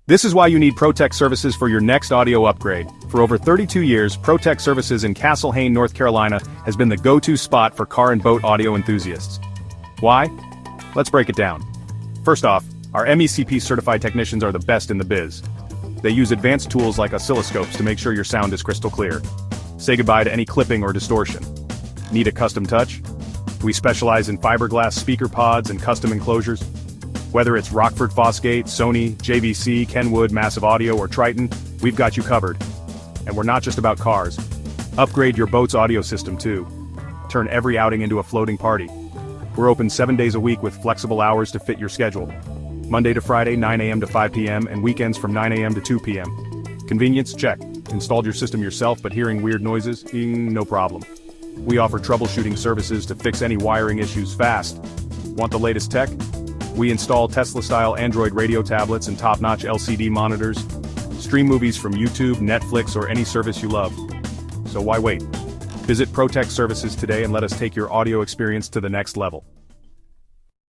This is why you need Protect Services for your next audio upgrade. For over 32 years, Protect Services in Castle Hayne, North Carolina has been the go-to spot for car and boat audio enthusiasts. Why? Let's break it down. First off, our MECP certified technicians are the best in the biz. They use advanced tools like oscilloscopes to make sure your sound is crystal clear. Say goodbye to any clipping or distortion. Need a custom touch? We specialize in fiberglass speaker pods and custom enclosures. Whether it's Rockford Fosgate, Sony, JVC, Kenwood, Massive Audio, or Triton, we've got you covered. And we're not just about cars. Upgrade your boat's audio system too. Turn every outing into a floating party. We're open 7 days a week with flexible hours to fit your schedule. Monday to Friday, 9 a.m. to 5 p.m., and weekends from 9 a.m. to 2 p.m. Convenience? Check. Installed your system yourself but hearing weird noises? No problem. We offer troubleshooting services to fix any wiring issues fast. Want the latest tech? We install Tesla-style Android radio tablets and top-notch LCD monitors. Stream movies from YouTube, Netflix, or any service you love. So why wait? Visit Protect Services today and let us take your audio experience to the next level.